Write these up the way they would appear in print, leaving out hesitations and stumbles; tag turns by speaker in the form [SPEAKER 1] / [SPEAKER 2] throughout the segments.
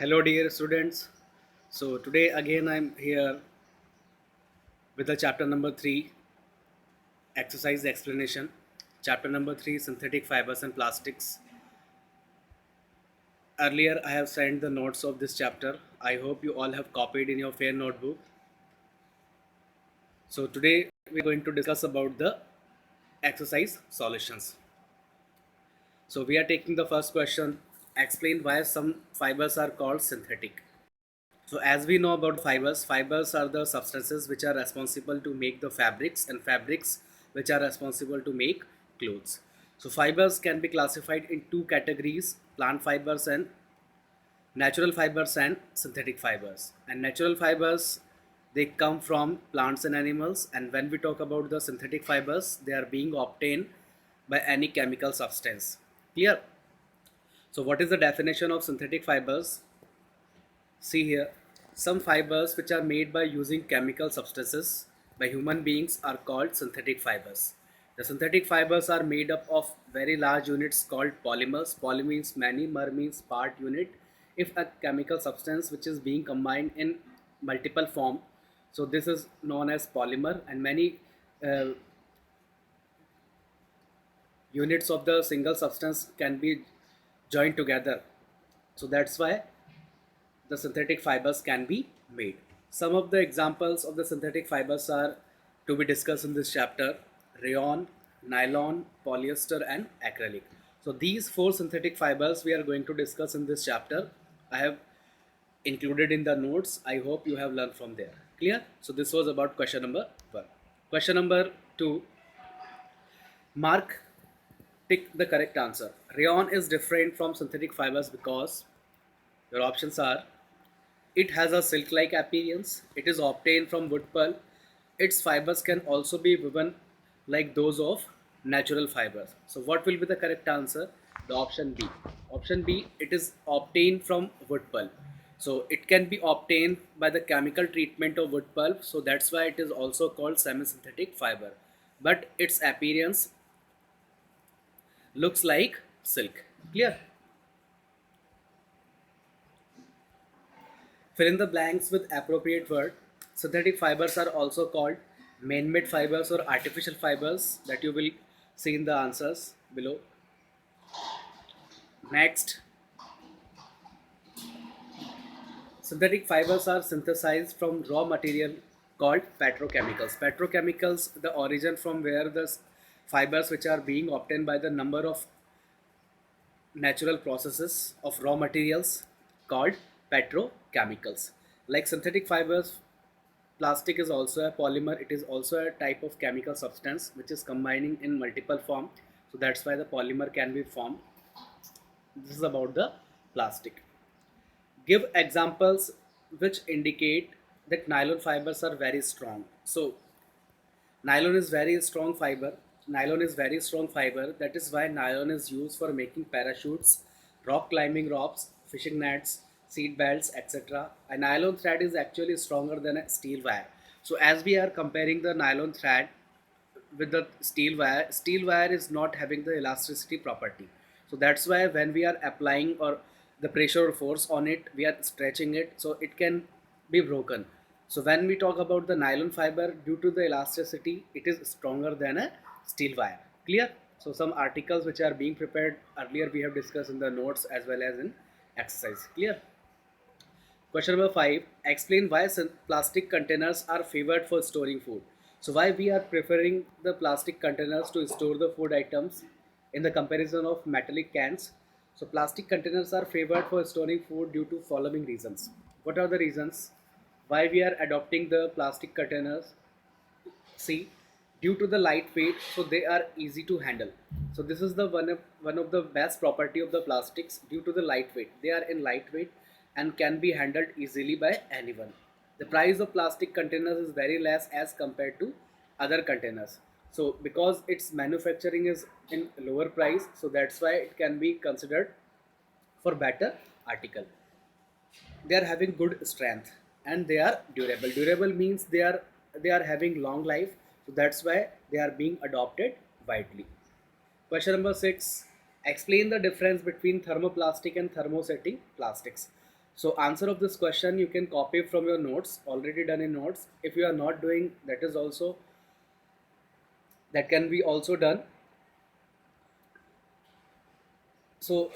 [SPEAKER 1] Hello dear students. So today again I'm here with the chapter number 3 exercise explanation. Chapter number 3 synthetic fibers and plastics. Earlier I have sent the notes of this chapter. I hope you all have copied in your fair notebook. So today we're going to discuss about the exercise solutions. So we are taking the first question. Explain why some fibers are called synthetic. So as we know about fibers, fibers are the substances which are responsible to make the fabrics and fabrics which are responsible to make clothes. So fibers can be classified in two categories, plant fibers and natural fibers and synthetic fibers. And natural fibers, they come from plants and animals, and when we talk about the synthetic fibers, they are being obtained by any chemical substance. Clear? So what is the definition of synthetic fibers? See here, some fibers which are made by using chemical substances by human beings are called synthetic fibers. The synthetic fibers are made up of very large units called polymers. Poly means many, mer means part unit. If a chemical substance which is being combined in multiple form, so this is known as polymer, and many uh, units of the single substance can be joined together. So that's why the synthetic fibers can be made. Some of the examples of the synthetic fibers are to be discussed in this chapter: rayon, nylon, polyester, and acrylic. So these four synthetic fibers we are going to discuss in this chapter. I have included in the notes. I hope you have learned from there. Clear? So this was about question number 1. Question number 2. Mark, tick the correct answer. Rayon is different from synthetic fibers because your options are: it has a silk-like appearance. It is obtained from wood pulp. Its fibers can also be woven like those of natural fibers. So what will be the correct answer? The option B. Option B, it is obtained from wood pulp. So it can be obtained by the chemical treatment of wood pulp. So that's why it is also called semi-synthetic fiber. But its appearance looks like silk. Clear? Fill in the blanks with appropriate word. Synthetic fibers are also called man-made fibers or artificial fibers that you will see in the answers below. Next, synthetic fibers are synthesized from raw material called petrochemicals. Petrochemicals, the origin from where the fibers which are being obtained by the number of natural processes of raw materials called petrochemicals. Like synthetic fibers, plastic is also a polymer. It is also a type of chemical substance which is combining in multiple form. So that's why the polymer can be formed. This is about the plastic. Give examples which indicate that nylon fibers are very strong. So nylon is very strong fiber. Nylon is very strong fiber. That is why nylon is used for making parachutes, rock climbing ropes, fishing nets, seat belts, etc. A nylon thread is actually stronger than a steel wire. So as we are comparing the nylon thread with the steel wire is not having the elasticity property. So that's why when we are applying or the pressure or force on it, we are stretching it, so it can be broken. So when we talk about the nylon fiber, due to the elasticity, it is stronger than a steel wire. Clear? So some articles which are being prepared earlier we have discussed in the notes as well as in exercise. Clear? Question number 5. Explain why plastic containers are favored for storing food. So why we are preferring the plastic containers to store the food items in the comparison of metallic cans. So plastic containers are favored for storing food due to following reasons. What are the reasons why we are adopting the plastic containers? See, due to the lightweight, so they are easy to handle. So this is the one of the best property of the plastics. Due to the lightweight, they are in lightweight and can be handled easily by anyone. The price of plastic containers is very less as compared to other containers. So because its manufacturing is in lower price, so that's why it can be considered for better article. They are having good strength and they are durable means they are having long life, so that's why they are being adopted widely. Question number 6. Explain the difference between thermoplastic and thermosetting plastics. So answer of this question you can copy from your notes, already done in notes. If you are not doing, that is also, that can be also done. So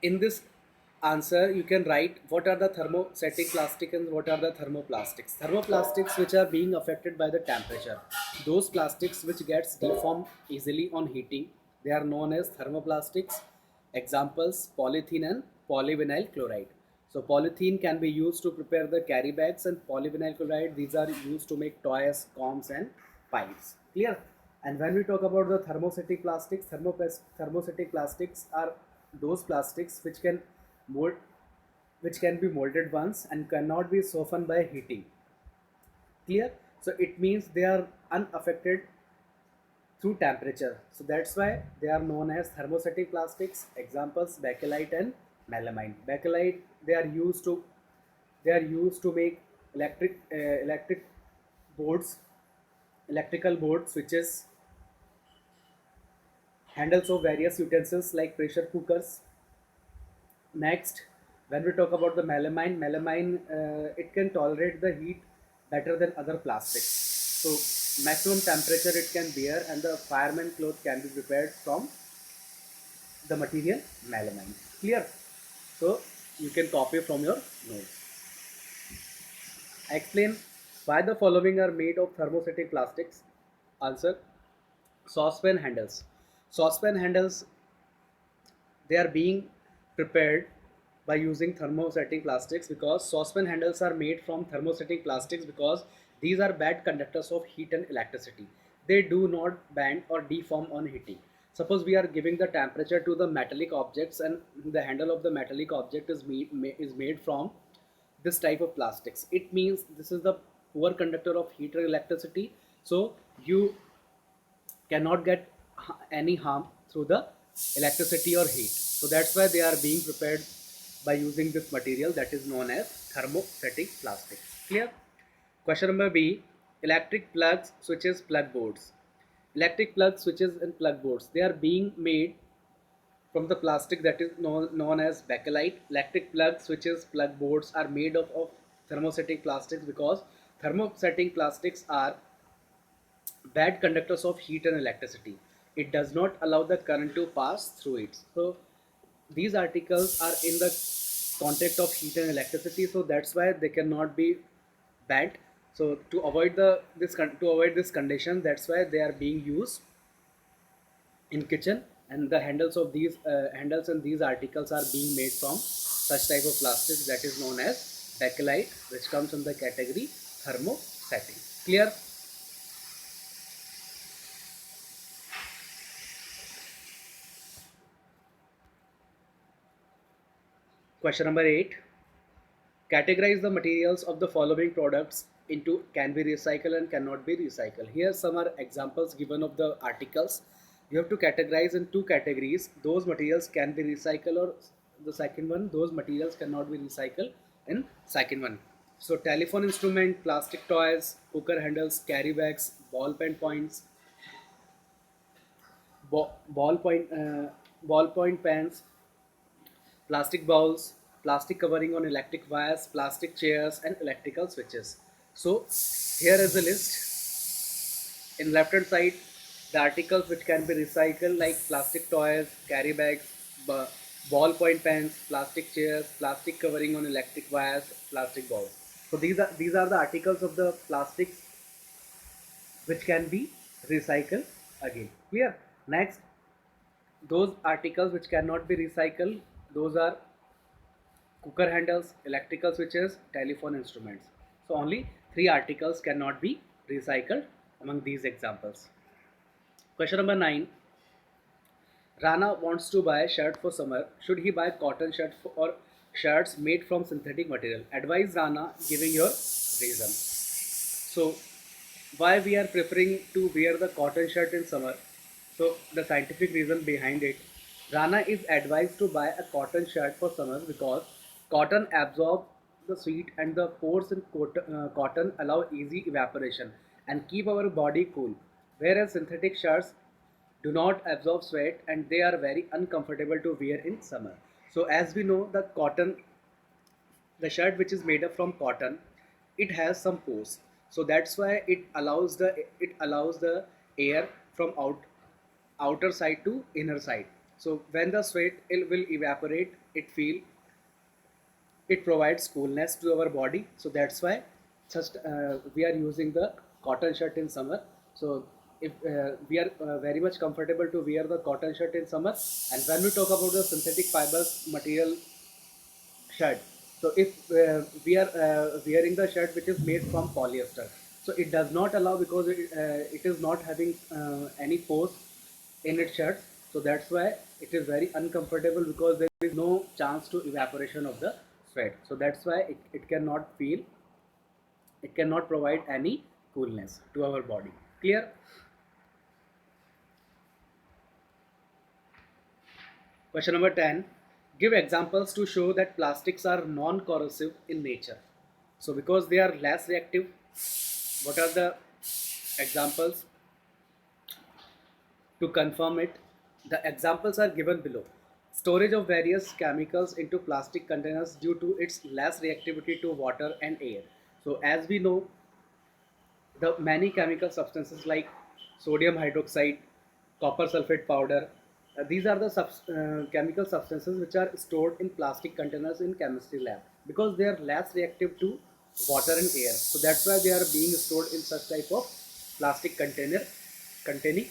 [SPEAKER 1] in this answer, you can write what are the thermosetting plastic and what are the thermoplastics. Thermoplastics which are being affected by the temperature. Those plastics which gets deformed easily on heating, they are known as thermoplastics. Examples: polythene and polyvinyl chloride. So polythene can be used to prepare the carry bags, and polyvinyl chloride, these are used to make toys, combs and pipes. Clear? And when we talk about the thermosetting plastics, thermosetting plastics are those plastics which can mold, which can be molded once and cannot be softened by heating. Clear? So it means they are unaffected through temperature. So that's why they are known as thermosetting plastics. Examples: bakelite and melamine. Bakelite, they are used to make electric boards, electrical board switches, handles of various utensils like pressure cookers. Next, when we talk about the melamine, it can tolerate the heat better than other plastics. So maximum temperature it can bear, and the fireman cloth can be prepared from the material melamine. Clear? So you can copy from your notes. Explain why the following are made of thermosetting plastics. Answer: saucepan handles. Saucepan handles, they are being prepared by using thermosetting plastics, because saucepan handles are made from thermosetting plastics because these are bad conductors of heat and electricity. They do not bend or deform on heating. Suppose we are giving the temperature to the metallic objects, and the handle of the metallic object is made from this type of plastics. It means this is the poor conductor of heat or electricity. So you cannot get any harm through the electricity or heat. So that's why they are being prepared by using this material that is known as thermosetting plastics. Clear? Question number B: electric plugs, switches, plug boards. Electric plugs, switches and plug boards, they are being made from the plastic that is known as bakelite. Electric plug switches, plug boards are made of thermosetting plastics because thermosetting plastics are bad conductors of heat and electricity. It does not allow the current to pass through it. So these articles are in the contact of heat and electricity, so that's why they cannot be bent. So to avoid this condition, that's why they are being used in kitchen, and the handles of these handles and these articles are being made from such type of plastic that is known as bakelite, which comes in the category thermosetting. Clear? Question number 8: categorize the materials of the following products into can be recycled and cannot be recycled. Here some are examples given of the articles. You have to categorize in two categories: those materials can be recycled, or the second one, those materials cannot be recycled in second one. So telephone instrument, plastic toys, cooker handles, carry bags, ball pen points, ballpoint ballpoint pens, plastic bowls, plastic covering on electric wires, plastic chairs, and electrical switches. So here is a list. In left hand side, the articles which can be recycled like plastic toys, carry bags, ballpoint pens, plastic chairs, plastic covering on electric wires, plastic bowls. So these are the articles of the plastics which can be recycled again. Clear? Next, those articles which cannot be recycled, those are cooker handles, electrical switches, telephone instruments. So only three articles cannot be recycled among these examples. Question number 9: Rana wants to buy a shirt for summer. Should he buy cotton shirt or shirts made from synthetic material? Advise Rana giving your reason. So why we are preferring to wear the cotton shirt in summer? So the scientific reason behind it: Rana is advised to buy a cotton shirt for summer because cotton absorbs the sweat, and the pores in cotton allow easy evaporation and keep our body cool, whereas synthetic shirts do not absorb sweat and they are very uncomfortable to wear in summer. So as we know, the cotton the shirt which is made up from cotton, it has some pores, so that's why it allows the air from outer side to inner side. So when the sweat it will evaporate, it provides coolness to our body. So that's why just we are using the cotton shirt in summer. So if we are very much comfortable to wear the cotton shirt in summer, and when we talk about the synthetic fibers material shirt, so if we are wearing the shirt which is made from polyester, so it does not allow, because it is not having any pores in its shirt. So that's why it is very uncomfortable, because there is no chance to evaporation of the sweat. So that's why it cannot provide any coolness to our body. Clear? Question number 10. Give examples to show that plastics are non-corrosive in nature. So because they are less reactive, what are the examples to confirm it? The examples are given below. Storage of various chemicals into plastic containers due to its less reactivity to water and air. So as we know, the many chemical substances like sodium hydroxide, copper sulfate powder, these are the chemical substances which are stored in plastic containers in chemistry lab, because they are less reactive to water and air. So that's why they are being stored in such type of plastic container containing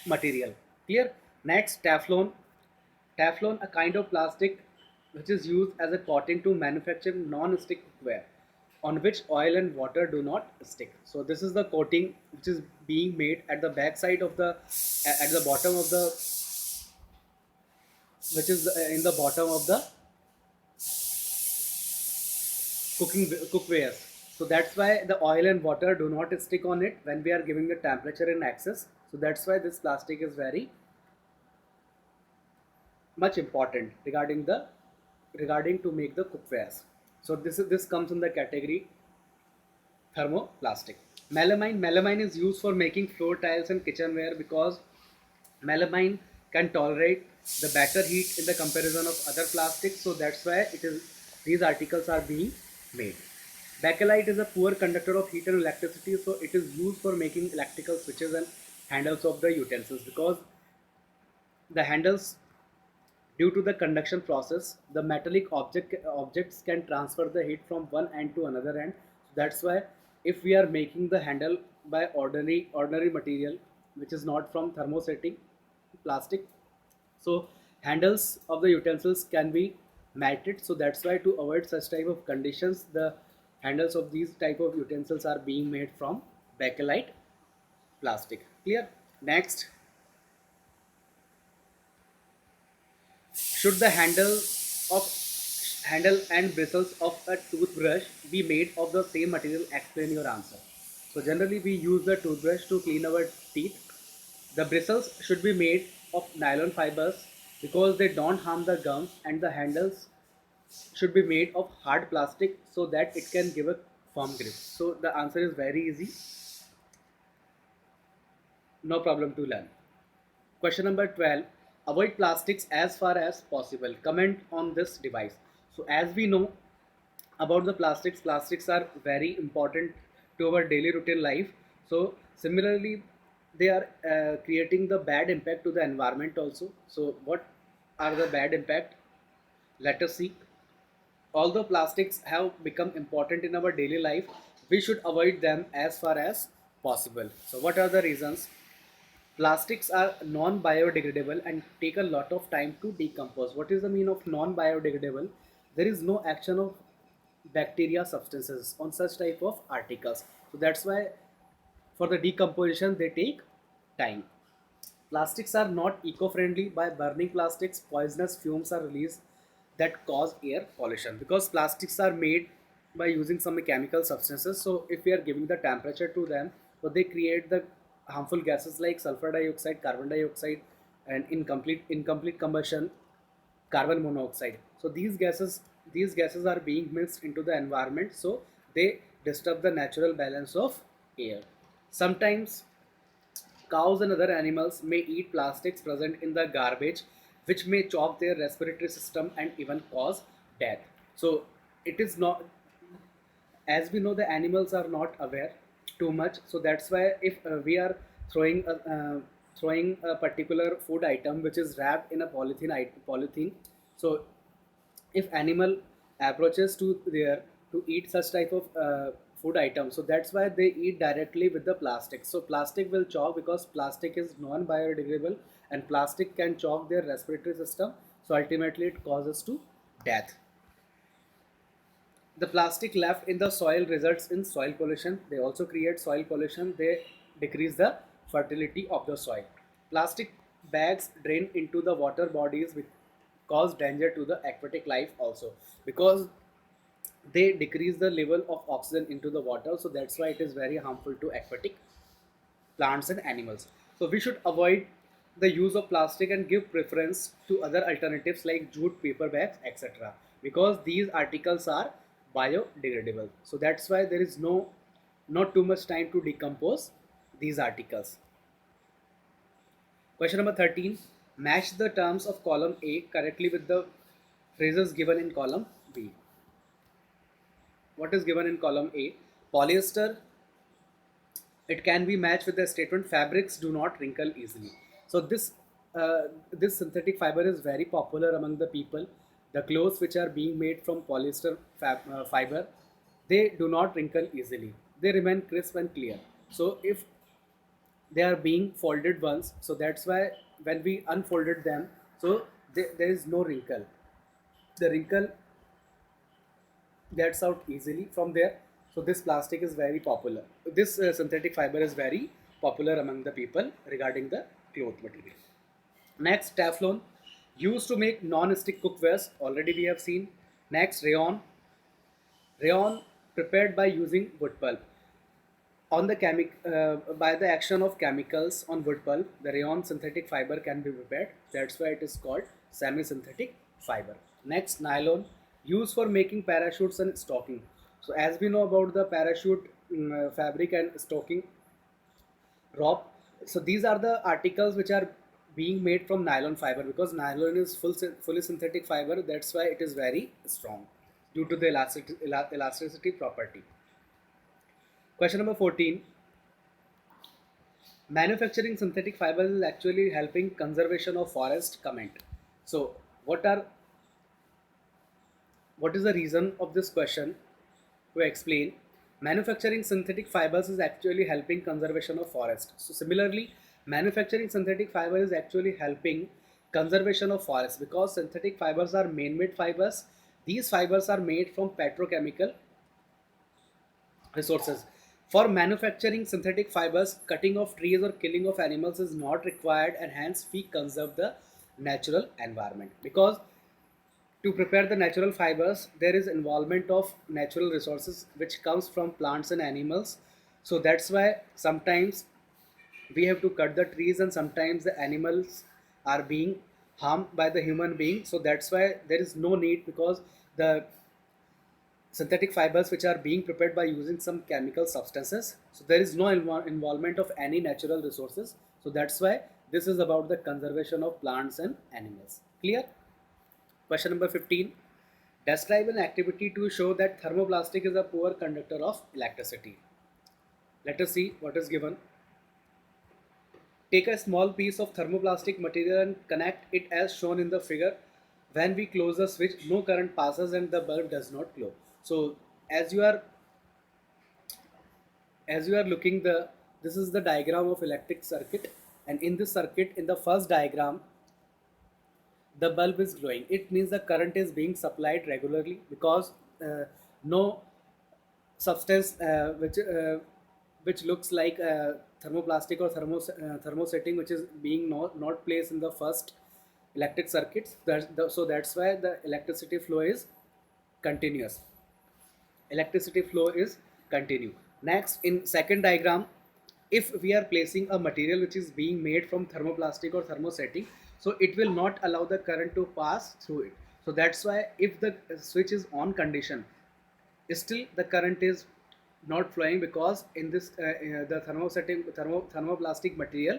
[SPEAKER 1] material. Clear? Next, Teflon. Teflon, a kind of plastic which is used as a coating to manufacture non-stick cookware on which oil and water do not stick. So this is the coating which is being made at the back side of the at the bottom of the, which is in the bottom of the cookwares. So that's why the oil and water do not stick on it when we are giving the temperature in excess. So that's why this plastic is very much important regarding to make the cookwares. So this comes in the category thermoplastic. Melamine is used for making floor tiles and kitchenware, because melamine can tolerate the better heat in the comparison of other plastics. So that's why these articles are being made. Bakelite is a poor conductor of heat and electricity, so it is used for making electrical switches and handles of the utensils, because the handles, due to the conduction process, the metallic objects can transfer the heat from one end to another end. That's why if we are making the handle by ordinary material which is not from thermosetting plastic, so handles of the utensils can be melted. So that's why, to avoid such type of conditions, the handles of these type of utensils are being made from bakelite plastic. Clear? Next, should the of handle and bristles of a toothbrush be made of the same material? Explain your answer. So generally we use the toothbrush to clean our teeth. The bristles should be made of nylon fibers, because they don't harm the gums, and the handles should be made of hard plastic so that it can give a firm grip. So the answer is very easy, no problem to learn. Question number 12. Avoid plastics as far as possible. Comment on this device. So as we know about the plastics are very important to our daily routine life. So similarly, they are creating the bad impact to the environment also. So what are the bad impact? Let us see. Although plastics have become important in our daily life, we should avoid them as far as possible. So what are the reasons? Plastics are non-biodegradable and take a lot of time to decompose. What is the mean of non-biodegradable? There is no action of bacteria substances on such type of articles. So that's why for the decomposition they take time. Plastics are not eco-friendly. By burning plastics, poisonous fumes are released that cause air pollution, because plastics are made by using some chemical substances. So if we are giving the temperature to them, so they create the harmful gases like sulfur dioxide, carbon dioxide, and incomplete combustion, carbon monoxide. So these gases are being mixed into the environment, so they disturb the natural balance of air. Sometimes cows and other animals may eat plastics present in the garbage, which may choke their respiratory system and even cause death. So it is not, as we know, the animals are not aware too much, so that's why if we are throwing throwing a particular food item which is wrapped in a polythene, so if animal approaches to there to eat such type of food item, so that's why they eat directly with the plastic. So plastic will choke because plastic is non biodegradable, and plastic can choke their respiratory system, so ultimately it causes to death. The plastic left in the soil results in soil pollution. They also create soil pollution. They decrease the fertility of the soil. Plastic bags drain into the water bodies, which cause danger to the aquatic life also, because they decrease the level of oxygen into the water. So that's why it is very harmful to aquatic plants and animals. So we should avoid the use of plastic and give preference to other alternatives like jute, paper bags, etc. Because these articles are biodegradable. So that's why there is not too much time to decompose these articles. Question number 13. Match the terms of column A correctly with the phrases given in column B. What is given in column A? Polyester, it can be matched with the statement fabrics do not wrinkle easily. So this synthetic fiber is very popular among the people. The clothes which are being made from polyester fiber, they do not wrinkle easily, they remain crisp and clear. So if they are being folded once, so that's why when we unfolded them, so there is no wrinkle. The wrinkle gets out easily from there. So this plastic is very popular. This synthetic fiber is very popular among the people regarding the cloth material. Next, Teflon, used to make non-stick cookwares. Already we have seen. Next, rayon. Rayon prepared by using wood pulp. On the by the action of chemicals on wood pulp, the rayon synthetic fiber can be prepared. That's why it is called semi-synthetic fiber. Next, nylon, used for making parachutes and stocking. So as we know about the parachute fabric and stocking rope, so these are the articles which are being made from nylon fiber, because nylon is fully synthetic fiber. That's why it is very strong due to the elasticity property. Question number 14. Manufacturing synthetic fibers is actually helping conservation of forest. Comment. So what is the reason of this question? To explain, manufacturing synthetic fibers is actually helping conservation of forest. So similarly, manufacturing synthetic fiber is actually helping conservation of forest, because synthetic fibers are man-made fibers. These fibers are made from petrochemical resources. For manufacturing synthetic fibers, cutting of trees or killing of animals is not required, and hence we conserve the natural environment. Because to prepare the natural fibers, there is involvement of natural resources which comes from plants and animals. So that's why sometimes we have to cut the trees, and sometimes the animals are being harmed by the human being. So that's why there is no need, because the synthetic fibers which are being prepared by using some chemical substances, so there is no involvement of any natural resources. So that's why this is about the conservation of plants and animals. Clear? Question number 15. Describe an activity to show that thermoplastic is a poor conductor of electricity. Let us see what is given. Take a small piece of thermoplastic material and connect it as shown in the figure. When we close the switch, no current passes and the bulb does not glow. So as you are looking, this is the diagram of electric circuit, and in this circuit, in the first diagram, the bulb is glowing. It means the current is being supplied regularly, because no substance which looks like thermoplastic or thermosetting, which is being not placed in the first electric circuits. So that's why the electricity flow is continuous. Electricity flow is continue. Next, in second diagram, if we are placing a material which is being made from thermoplastic or thermosetting, so it will not allow the current to pass through it. So that's why if the switch is on condition, still the current is not flowing, because in this the thermoplastic material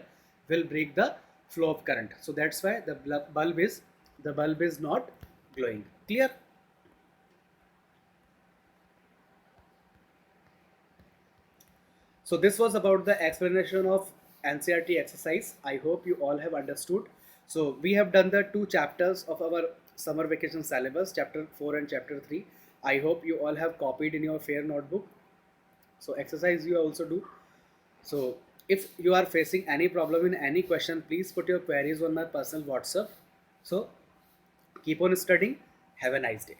[SPEAKER 1] will break the flow of current. So that's why the bulb is not glowing. Clear? So this was about the explanation of NCERT exercise. I hope you all have understood. So we have done the two chapters of our summer vacation syllabus, chapter 4 and chapter 3. I hope you all have copied in your fair notebook. So exercise you also do. So if you are facing any problem in any question, please put your queries on my personal WhatsApp. So keep on studying. Have a nice day.